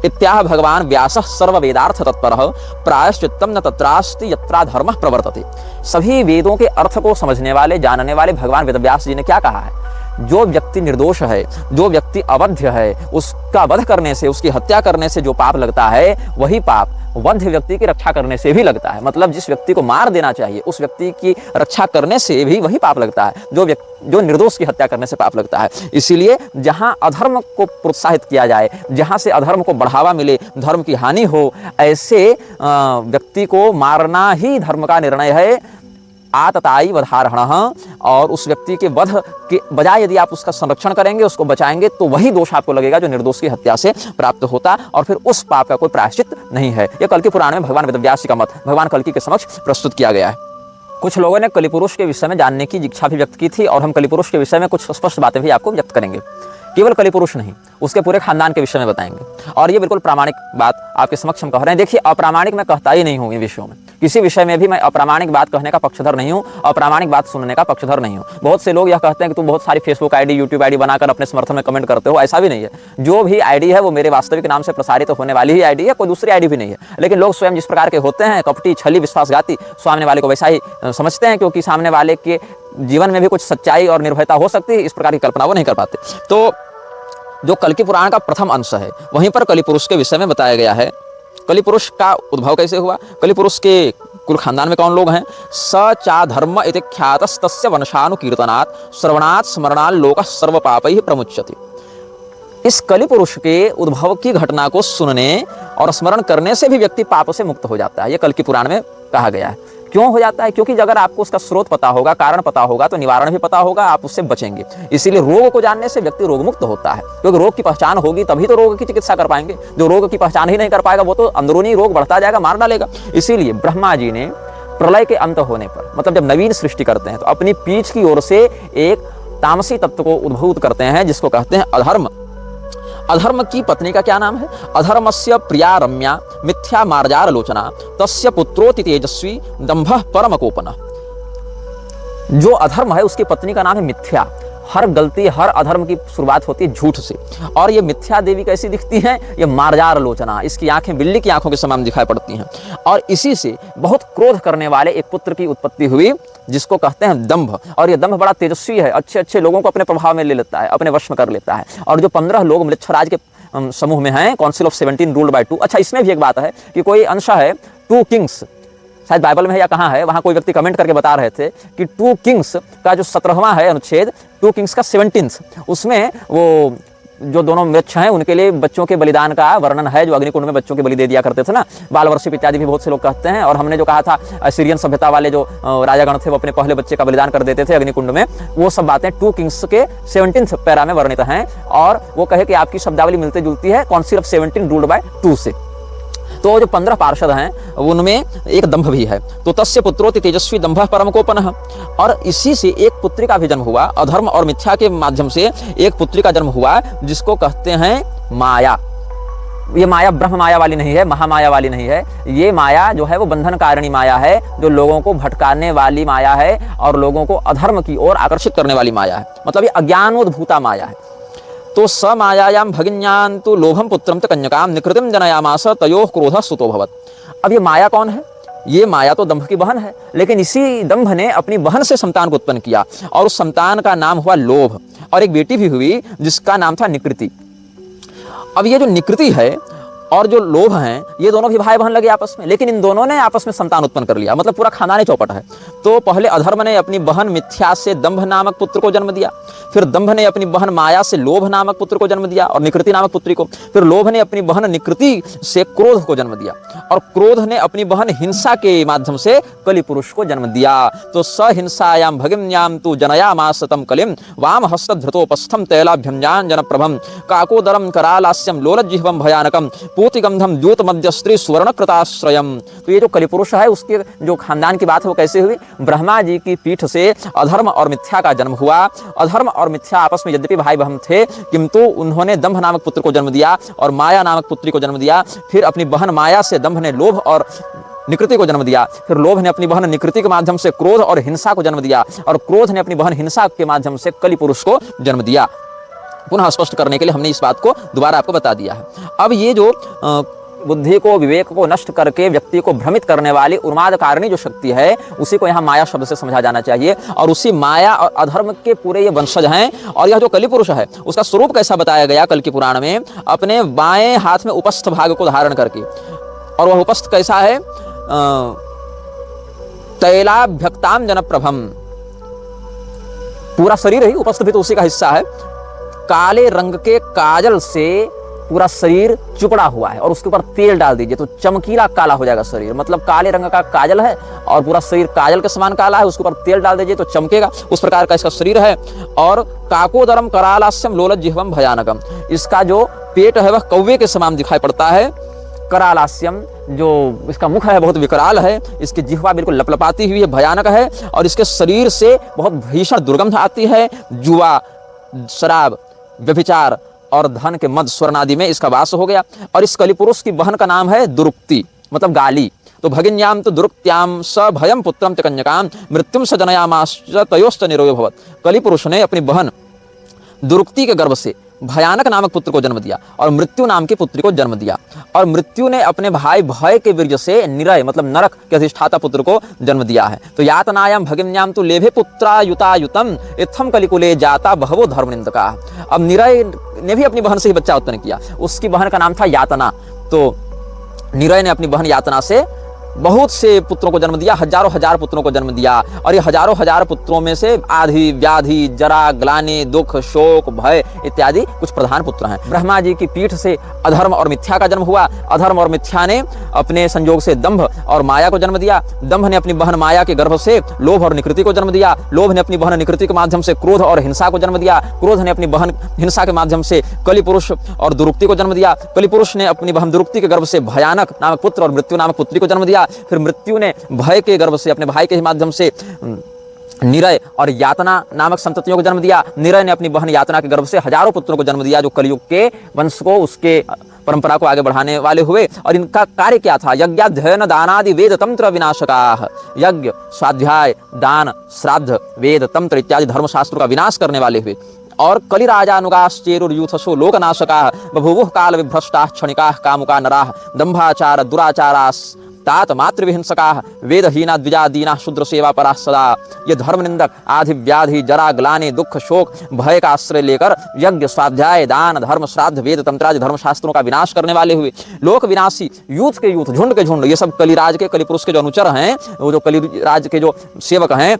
इत्याह भगवान व्यासः सर्व वेदार्थ तत्परः प्रायश्चित्तम न तत्रास्ति यत्रा धर्मः प्रवर्तते। सभी वेदों के अर्थ को समझने वाले, जानने वाले भगवान वेदव्यास जी ने क्या कहा है? जो व्यक्ति निर्दोष है, जो व्यक्ति अवध्य है, उसका वध करने से, उसकी हत्या करने से जो पाप लगता है वही पाप वध्य व्यक्ति की रक्षा करने से भी लगता है। मतलब जिस व्यक्ति को मार देना चाहिए उस व्यक्ति की रक्षा करने से भी वही पाप लगता है जो निर्दोष की हत्या करने से पाप लगता है। इसीलिए जहां अधर्म को प्रोत्साहित किया जाए, जहां से अधर्म को बढ़ावा मिले, धर्म की हानि हो, ऐसे व्यक्ति को मारना ही धर्म का निर्णय है। आतताई वधारहणः। और उस व्यक्ति के वध के बजाय यदि आप उसका संरक्षण करेंगे, उसको बचाएंगे, तो वही दोष आपको लगेगा जो निर्दोष की हत्या से प्राप्त होता और फिर उस पाप का कोई प्रायश्चित नहीं है। यह कल्कि पुराण में भगवान वेदव्यास जी का मत भगवान कल्कि के समक्ष प्रस्तुत किया गया है। कुछ लोगों ने कलिपुरुष के विषय में जानने की इच्छा भी व्यक्त की थी और हम कलिपुरुष के विषय में कुछ स्पष्ट बातें भी आपको व्यक्त करेंगे। केवल कलिपुरुष नहीं, उसके पूरे खानदान के विषय में बताएंगे और ये बिल्कुल प्रामाणिक बात आपके समक्ष हम कह रहे हैं। देखिए, अप्रामाणिक मैं कहता ही नहीं हूँ इन विषयों में। किसी विषय में भी मैं अप्रामाणिक बात कहने का पक्षधर नहीं हूँ, अप्रामाणिक बात सुनने का पक्षधर नहीं हूँ। बहुत से लोग यह कहते हैं कि तुम बहुत सारी फेसबुक आईडी, यूट्यूब आईडी बनाकर अपने समर्थन में कमेंट करते हो। ऐसा भी नहीं है। जो भी आईडी है वो मेरे वास्तविक नाम से प्रसारित होने वाली ही आईडी है, कोई दूसरी आईडी भी नहीं है। लेकिन लोग स्वयं जिस प्रकार के होते हैं, कपटी, छली, विश्वासघाती, सामने वाले को वैसा ही समझते हैं, क्योंकि सामने वाले के जीवन में भी कुछ सच्चाई और निर्भयता हो सकती है, इस प्रकार की कल्पना वो नहीं कर पाते। तो जो कल्कि पुराण का प्रथम अंश है, वहीं पर कलि पुरुष के विषय में बताया गया है। कलि पुरुष का उद्भव कैसे हुआ, कलि पुरुष के कुल खानदान में कौन लोग हैं। स चा धर्म इति ख्यातस्तस्य वंशानुकीर्तनात् श्रवणात् स्मरणात् लोकः सर्व पापैः प्रमुच्यते। इस कलि पुरुष के उद्भव की घटना को सुनने और स्मरण करने से भी व्यक्ति पाप से मुक्त हो जाता है। ये कल्कि पुराण में कहा गया है। क्यों हो जाता है? क्योंकि अगर आपको उसका स्रोत पता होगा, कारण पता होगा, तो निवारण भी पता होगा, आप उससे बचेंगे। इसीलिए रोग को जानने से व्यक्ति रोग मुक्त होता है, क्योंकि रोग की पहचान होगी तभी तो रोग की चिकित्सा कर पाएंगे। जो रोग की पहचान ही नहीं कर पाएगा वो तो अंदरूनी रोग बढ़ता जाएगा, मार डालेगा। इसीलिए ब्रह्मा जी ने प्रलय के अंत होने पर, मतलब जब नवीन सृष्टि करते हैं, तो अपनी पीठ की ओर से एक तामसी तत्व को उद्भूत करते हैं, जिसको कहते हैं अधर्म। अधर्म की पत्नी का क्या नाम है? अधर्मस्य प्रिया रम्या मिथ्या मार्जार लोचना तस्य पुत्रोति तेजस्वी दंभः परमकोपनः। जो अधर्म है उसकी पत्नी का नाम है मिथ्या। हर गलती, हर अधर्म की शुरुआत होती है झूठ से। और ये मिथ्या देवी कैसी दिखती है? ये मार्जार लोचना, इसकी आंखें बिल्ली की आंखों के समान दिखाई पड़ती हैं। और इसी से बहुत क्रोध करने वाले एक पुत्र की उत्पत्ति हुई, जिसको कहते हैं दंभ। और ये दंभ बड़ा तेजस्वी है, अच्छे अच्छे लोगों को अपने प्रभाव में ले लेता है, अपने वश में कर लेता है। और जो 15 लोग म्लेच्छराज के समूह में हैं, काउंसिल ऑफ 17 रूल्ड बाय 2। अच्छा, इसमें भी एक बात है कि कोई अंश है 2 किंग्स, शायद बाइबल में है या कहाँ है, वहाँ कोई व्यक्ति कमेंट करके बता रहे थे कि 2 किंग्स का जो 17वां है अनुच्छेद, 2 किंग्स का 17th, उसमें वो जो दोनों मृक्ष हैं उनके लिए बच्चों के बलिदान का वर्णन है, जो अग्निकुंड में बच्चों के बलि दे दिया करते थे ना, बाल वर्षिप इत्यादि भी बहुत से लोग कहते हैं। और हमने जो कहा था सीरियन सभ्यता वाले जो राजागण थे वो अपने पहले बच्चे का बलिदान कर देते थे अग्निकुंड में, वो सब बातें 2 किंग्स के 17th पैरा में वर्णित हैं। और वो कहे कि आपकी शब्दावली मिलती जुलती है काउंसिल ऑफ 17 रूल्ड बाय 2 से। तो जो 15 पार्षद हैं उनमें एक दंभ भी है। तो तस्य पुत्रोति तेजस्वी दंभः परमकोपनः। और इसी से एक पुत्री का भी जन्म हुआ, अधर्म और मिथ्या के माध्यम से एक पुत्री का जन्म हुआ, जिसको कहते हैं माया। ये माया ब्रह्म माया वाली नहीं है, महामाया वाली नहीं है। ये माया जो है वो बंधन कारिणी माया है, जो लोगों को भटकाने वाली माया है और लोगों को अधर्म की ओर आकर्षित करने वाली माया है। मतलब ये अज्ञानोद्भूता माया है। तो स मायायां भगिन्यां तु लोभम पुत्रम च कन्यकाम निकृतिम जनयामास तयोः क्रोधः सुतो भवत्। अब ये माया कौन है? ये माया तो दंभ की बहन है, लेकिन इसी दंभ ने अपनी बहन से संतान को उत्पन्न किया और उस संतान का नाम हुआ लोभ। और एक बेटी भी हुई जिसका नाम था निकृति। अब ये जो निकृति है और जो लोभ हैं, ये दोनों भी भाई बहन लगे आपस में, लेकिन इन दोनों ने आपस में संतान उत्पन्न कर लिया, मतलब पूरा खानदानी चौपट है। तो पहले अधर्म ने अपनी बहन मिथ्या से दंभ नामक पुत्र को जन्म दिया, फिर दंभ ने अपनी बहन माया से लोभ नामक पुत्र को जन्म दिया और निकृति नामक पुत्री को, फिर लोभ ने अपनी बहन निकृति से क्रोध को जन्म दिया और क्रोध ने अपनी बहन हिंसा के माध्यम से कलि पुरुष को जन्म दिया। तो स हिंसायां भगिन्यां तु जनयामास तम कलिम वाम हस्तधृतोपस्थम तैलाभ्यंजान जनप्रभम काकोदरम करालास्यम लोलज्जिह्वम भयानकम पूतिगंधम द्यूत मध्यस्त्री सुवर्णकृताश्रयम। तो ये जो कलि पुरुष है उसके जो खानदान की बात है वो कैसे हुई? ब्रह्मा जी की पीठ से अधर्म और मिथ्या का जन्म हुआ। अधर्म और मिथ्या आपस में यद्यपि भाई बहन थे, किंतु उन्होंने दंभ नामक पुत्र को जन्म दिया और माया नामक पुत्री को जन्म दिया। फिर अपनी बहन माया से दंभ ने लोभ और निकृति को जन्म दिया, फिर लोभ ने अपनी बहन निकृति के माध्यम से क्रोध और हिंसा को जन्म दिया और क्रोध ने अपनी बहन हिंसा के माध्यम से कलि पुरुष को जन्म दिया। पुनः स्पष्ट करने के लिए हमने इस बात को दोबारा आपको बता दिया है। अब ये जो बुद्धि को, विवेक को नष्ट करके व्यक्ति को भ्रमित करने वाली उन्माद कारिणी जो शक्ति है, उसी को यहाँ माया शब्द से समझा जाना चाहिए। और उसी माया और अधर्म के पूरे ये वंशज हैं। और यह जो कलि पुरुष है उसका स्वरूप कैसा बताया गया कल के पुराण में? अपने बाएं हाथ में उपस्थ भाग को धारण करके। और वह उपस्थ कैसा है? तैलाभ्यक्ताम जनप्रभम, पूरा शरीर ही उपस्थ भी तो उसी का हिस्सा है। काले रंग के काजल से पूरा शरीर चुपड़ा हुआ है और उसके ऊपर तेल डाल दीजिए तो चमकीला काला हो जाएगा शरीर। मतलब काले रंग का काजल है और पूरा शरीर काजल के समान काला है, उसके ऊपर तेल डाल दीजिए तो चमकेगा, उस प्रकार का इसका शरीर है। और काकोदरम करालास्यम लोलज्जिह्वम भयानकम, इसका जो पेट है वह कौवे के समान दिखाई पड़ता है। करालास्यम, जो इसका मुख है बहुत विकराल है, इसकी जिह्वा बिल्कुल लपलपाती हुई है, भयानक है। और इसके शरीर से बहुत भीषण दुर्गंध आती है। जुआ, शराब, व्यभिचार और धन के मद, स्वर्ण आदि में इसका वास हो गया। और इस कलि पुरुष की बहन का नाम है दुरुक्ति, मतलब गाली। तो भगिन्याम तो दुरुक्त्याम स भयम पुत्रम च कन्यकाम मृत्युम स जनयामाश्च तयोश्च निरोयो भवत्। कलि पुरुष ने अपनी बहन दुरुक्ति के गर्भ से भयानक नामक पुत्र को जन्म दिया और मृत्यु नाम की पुत्री को जन्म दिया। और मृत्यु ने अपने भाई भय के वीर्य से निरय मतलब नरक के अधिष्ठाता पुत्र को जन्म दिया है। तो यातनायाम भगिन्याम तो लेभे पुत्रा युतायुतम इत्थम कलिकुले जाता बहवो धर्म निंदका। अब निरय ने भी अपनी बहन से ही बच्चा उत्पन्न किया, उसकी बहन का नाम था यातना। तो निरय ने अपनी बहन यातना से बहुत से पुत्रों को जन्म दिया, हजारों हजार पुत्रों को जन्म दिया। और ये हजारों हजार पुत्रों में से आधि व्याधि जरा ग्लानि दुख शोक भय इत्यादि कुछ प्रधान पुत्र हैं। ब्रह्मा जी की पीठ से अधर्म और मिथ्या का जन्म हुआ। अधर्म और मिथ्या ने अपने संयोग से दंभ और माया को जन्म दिया। दंभ ने अपनी बहन माया के गर्भ से लोभ और निकृति को जन्म दिया। लोभ ने अपनी बहन निकृति के माध्यम से क्रोध और हिंसा को जन्म दिया। क्रोध ने अपनी बहन हिंसा के माध्यम से कलि पुरुष और दुरुक्ति को जन्म दिया। कलि पुरुष ने अपनी बहन दुरुक्ति के गर्भ से भयानक नामक पुत्र और मृत्यु नामक पुत्री को जन्म दिया। फिर मृत्यु ने भय के गर्भ से अपने भाई के माध्यम से निरय और यातना नामक संततियों को जन्म दिया। निरय ने अपनी बहन यातना के गर्भ से हजारों पुत्रों को जन्म दिया जो कलयुग के वंश को उसके परंपरा को आगे बढ़ाने वाले हुए। और इनका कार्य क्या था? यज्ञाध्ययन दानादि वेद तंत्र विनाशकाः। यज्ञ स्वाध्याय दान श्राद्ध वेद तंत्र इत्यादि धर्मशास्त्रों का विनाश करने वाले हुए। और कलिराजानुगाश्चेरुर्यूथसो लोकनाशकाः बभूवुः काल विभ्रष्टाः क्षणिकाः कामुका नराः दंभाचार दुराचाराः तात मातृविहिंसकाः वेदहीना द्विजादीना शूद्र सेवा पराः सदा। ये धर्म निंदक आधि व्याधि जरा ग्लानि दुख शोक भय का आश्रय लेकर यज्ञ स्वाध्याय दान धर्म श्राद्ध वेद तंत्रादि धर्मशास्त्रों का विनाश करने वाले हुए। लोक विनाशी यूथ के यूथ झुंड के झुंड ये सब कलिराज के कलिपुरुष के जो अनुचर हैं, वो जो कलिराज के जो सेवक हैं,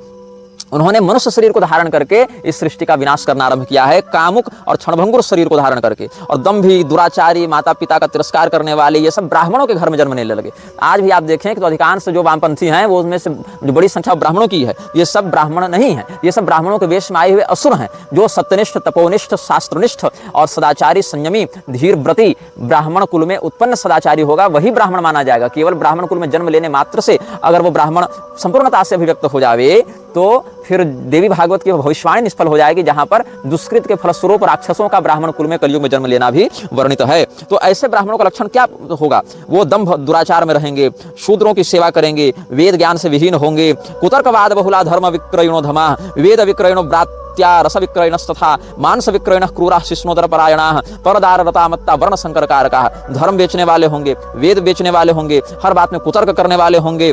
उन्होंने मनुष्य शरीर को धारण करके इस सृष्टि का विनाश करना आरंभ किया है, कामुक और क्षणभंगुर शरीर को धारण करके। और दंभी दुराचारी माता पिता का तिरस्कार करने वाले ये सब ब्राह्मणों के घर में जन्मने लगे। आज भी आप देखें कि तो अधिकांश जो वामपंथी हैं वो उसमें से जो बड़ी संख्या ब्राह्मणों की है। ये सब ब्राह्मण नहीं है, ये सब ब्राह्मणों के वेश में आए हुए असुर हैं जो सत्यनिष्ठ तपोनिष्ठ शास्त्रनिष्ठ और सदाचारी संयमी धीर व्रती ब्राह्मण कुल में उत्पन्न सदाचारी होगा वही ब्राह्मण माना जाएगा। केवल ब्राह्मण कुल में जन्म लेने मात्र से अगर वो ब्राह्मण संपूर्णता से अभिव्यक्त हो जावे तो फिर देवी भागवत की भविष्यवाणी निष्फल हो जाएगी, जहां पर दुष्कृत के फलस्वरूप राक्षसों का ब्राह्मण कुल में कलयुग में जन्म लेना भी वर्णित है। तो ऐसे ब्राह्मणों का लक्षण क्या होगा? वो दंभ दुराचार में रहेंगे, शूद्रों की सेवा करेंगे, वेद ज्ञान से विहीन होंगे, कुतर्कवाद बहुला धर्म विक्रयणो धमा वेद विक्रयणो ब्रात्या रस विक्रयणस्तथा मांस विक्रयण क्रूरा शिष्णोदर परायणाः परदार रता मत्ता वर्ण संकर कारकाः। धर्म बेचने वाले होंगे, वेद बेचने वाले होंगे, हर बात में कुतर्क करने वाले होंगे,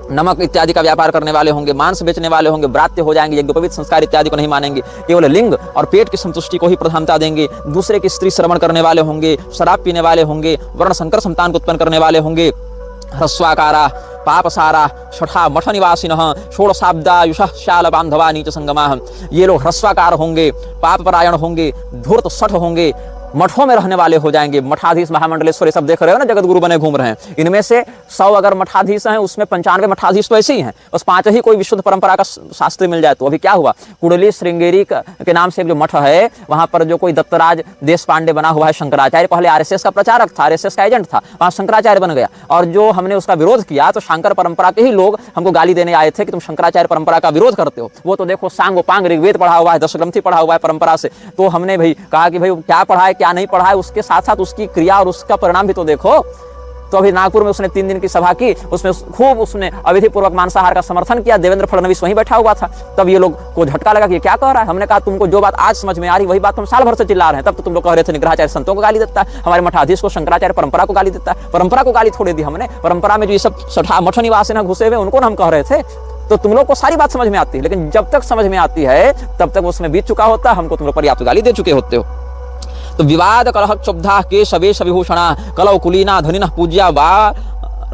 नमक इत्यादि का व्यापार करने वाले होंगे, मांस बेचने वाले होंगे, ब्रात्य हो जाएंगे, यज्ञोपवीत संस्कार इत्यादि को नहीं मानेंगे, केवल लिंग और पेट की संतुष्टि को ही प्रधानता देंगे, दूसरे की स्त्री श्रवण करने वाले होंगे, शराब पीने वाले होंगे, वर्ण संकर संतान को उत्पन्न करने वाले होंगे, ह्रस्वाकारा पापसारा शठा मठ निवासिनः षोडशाब्दायुषः शाल बांधवा नीच संगमाः। ये लोग ह्रस्वाकार होंगे, पाप परायण होंगे, धूर्त शठ होंगे, मठों में रहने वाले हो जाएंगे। मठाधीश महामंडलेश्वर ये सब देख रहे हो ना, जगत गुरु बने घूम रहे हैं। इनमें से 100 अगर मठाधीश हैं उसमें 95 मठाधीश तो ऐसे ही हैं, बस 5 ही कोई विशुद्ध परंपरा का शास्त्री मिल जाए। तो अभी क्या हुआ, कुंडली श्रृंगेरी के नाम से एक जो मठ है वहां पर जो कोई दत्तराज देश पांडे बना हुआ है शंकराचार्य, पहले आरएसएस का प्रचारक था, आरएसएस का एजेंट था, वहां शंकराचार्य बन गया। और जो हमने उसका विरोध किया तो शंकर परंपरा के ही लोग हमको गाली देने आए थे कि तुम शंकराचार्य परंपरा का विरोध करते हो। वो तो देखो सांगोपांग ऋग्वेद पढ़ा हुआ है, दशग्रंथि पढ़ा हुआ है परंपरा से। तो हमने भाई कहा कि भाई क्या पढ़ा है क्या नहीं पढ़ा है, उसके साथ साथ उसकी क्रिया और उसका परिणाम भी तो देखो। तो अभी नागपुर में उसने 3 दिन की सभा की, उसमें खूब उसने अविधिपूर्वक मांसाहार का समर्थन किया। देवेंद्र फडणवीस वहीं बैठा हुआ था। तब ये लोग को झटका लगा कि क्या कह रहा है। हमने कहा तुमको जो बात आज समझ में आ रही वही बात तुम साल भर से चिल्ला रहे हैं। तब तो तुम लोग कह रहे थे निग्रहाचार्य संतों को गाली देता है, हमारे मठाधीश को शंकराचार्य परंपरा को गाली देता है। परंपरा को गाली थोड़ी दी हमने, परंपरा में जो ये सब सठा मठ निवासी घुसे हुए उनको हम कह रहे थे। तो तुम लोग को सारी बात समझ में आती है, लेकिन जब तक समझ में आती है तब तक उसमें बीत चुका होता है, हमको तुम लोग पर्याप्त गाली दे चुके होते हो। तो विवाद कलह क्षुब्धा के शवेश विभूषणा कलौ कुलीना धनिनः पूज्या वा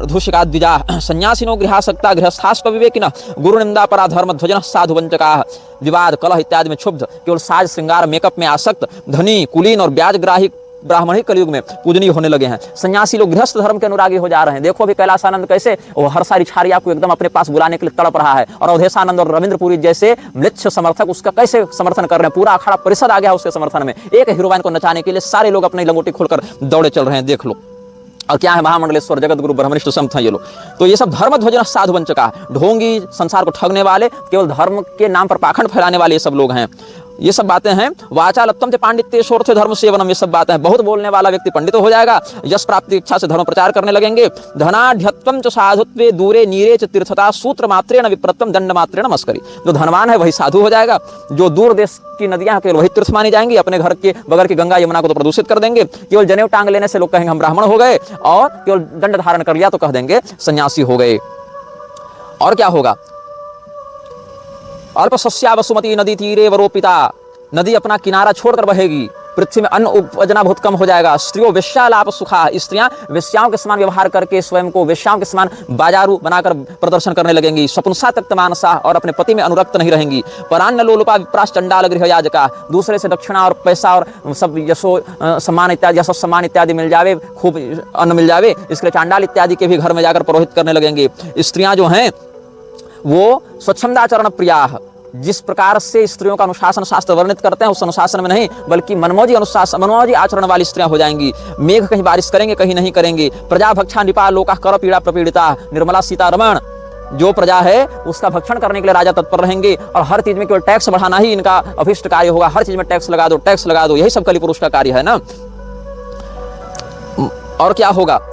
धूषिका द्विजा सन्यासिनो गृहासक्ता गृहस्थास्प विवेकिनः गुरु निंदा परा धर्म ध्वजनः साधु वंचकाः। विवाद कलह इत्यादि में क्षुब्ध, केवल साज श्रृंगार मेकअप में आसक्त, धनी कुलीन और ब्याजग्राही ब्राह्मण ही कलयुग में पूजनीय होने लगे हैं। सन्यासी लोग गृहस्थ धर्म के अनुरागी हो जा रहे हैं। देखो अभी कैलाशानंद कैसे वो हर सारी छारिया को एकदम अपने पास बुलाने के लिए तड़प रहा है, और अवधेशानंद और रविंद्रपुरी जैसे म्लेच्छ समर्थक उसका कैसे समर्थन कर रहे हैं। पूरा अखाड़ा परिषद आ गया उसके समर्थन में। एक हीरोइन को नचाने के लिए सारे लोग अपनी लंगोटी खोलकर दौड़े चल रहे हैं, देख लो। और क्या है, महामंडलेश्वर जगत गुरु ब्रह्मनिष्ठ संत हैं ये लोग। तो ये सब धर्म ध्वजन साधु वंचका, ढोंगी, संसार को ठगने वाले, केवल धर्म के नाम पर पाखंड फैलाने वाले ये सब लोग हैं। ये सब बातें हैं। वाचालत्वम च पांडित्य शोर्थ धर्म सेवनम, ये सब बातें हैं। बहुत बोलने वाला व्यक्ति पंडित हो जाएगा, यश प्राप्ति इच्छा से धर्म प्रचार करने लगेंगे। धनाढ्यत्वम च साधुत्वे दूरे नीरे च तीर्थता सूत्र मात्रेण विप्रत्वम दंड मात्रेण मस्करी। जो धनवान है वही साधु हो जाएगा, जो दूर देश की नदियां केवल वही तीर्थ मानी जाएंगी, अपने घर के बगल की गंगा यमुना को तो प्रदूषित कर देंगे। केवल जनेऊ टांग लेने से लोग कहेंगे हम ब्राह्मण हो गए, और केवल दंड धारण कर लिया तो कह देंगे सन्यासी हो गए। और क्या होगा? अल्प सस्या वसुमती नदी तीरे वरोपिता, नदी अपना किनारा छोड़कर बहेगी, पृथ्वी में अन्न उपजना बहुत कम हो जाएगा। स्त्रियों वेश्यालाप सुखा, स्त्रियां वेश्याओं के समान व्यवहार करके स्वयं को वेश्याओं के समान बाजारू बनाकर प्रदर्शन करने लगेंगी। स्वपुंसा तक्त मानसा, और अपने पति में अनुरक्त नहीं रहेंगी। परान्न लोलुपा विप्राश चंडाल गृह याजका, दूसरे से दक्षिणा और पैसा और सब यशो सम्मान इत्यादि, यशो सम्मान इत्यादि मिल जावे, खूब अन्न मिल जावे, इसके लिए चांडाल इत्यादि के भी घर में जाकर पुरोहित करने लगेंगे। स्त्रियां जो हैं वो स्वच्छंदाचरण प्रिया, जिस प्रकार से स्त्रियों का अनुशासन शास्त्र वर्णित करते हैं उस अनुशासन में नहीं, बल्कि मनमौजी अनुशासन मनमौजी आचरण वाली स्त्रियां हो जाएंगी। मेघ कहीं बारिश करेंगे कहीं नहीं करेंगे। प्रजा भक्षा निपा लोका कर पीड़ा प्रपीड़िता, निर्मला सीतारमण, जो प्रजा है उसका भक्षण करने के लिए राजा तत्पर रहेंगे, और हर चीज में केवल टैक्स बढ़ाना ही इनका अभिष्ट कार्य होगा। हर चीज में टैक्स लगा दो, टैक्स लगा दो, यही सब कली पुरुष का कार्य है ना। और क्या होगा?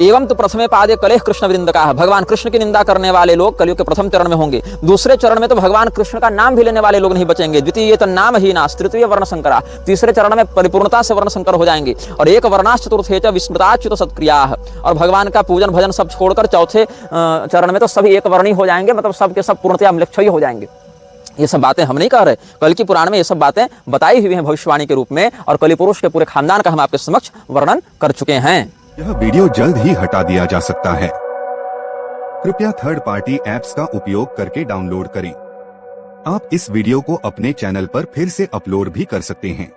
एवं तो प्रथमे पादे कलेह कृष्ण वृंद का, भगवान कृष्ण की निंदा करने वाले लोग कलियुग के प्रथम चरण में होंगे। दूसरे चरण में तो भगवान कृष्ण का नाम भी लेने वाले लोग नहीं बचेंगे। द्वितीय तो नाम ही नाश, तृतीय वर्ण संकरा, तीसरे चरण में परिपूर्णता से वर्ण संकर हो जाएंगे। और एक वर्णाश चतुर्थे च विस्मृताच्युत सत्क्रिया, और भगवान का पूजन भजन सब छोड़कर चौथे चरण में तो सभी एक वर्णी हो जाएंगे, मतलब सबके सब पूर्णतया म्लेच्छयी हो जाएंगे। ये सब बातें हम नहीं कह रहे, कल की पुराण में ये सब बातें बताई हुई हैं भविष्यवाणी के रूप में, और कलि पुरुष के पूरे खानदान का हम आपके समक्ष वर्णन कर चुके हैं। यह वीडियो जल्द ही हटा दिया जा सकता है, कृपया थर्ड पार्टी ऐप्स का उपयोग करके डाउनलोड करें। आप इस वीडियो को अपने चैनल पर फिर से अपलोड भी कर सकते हैं।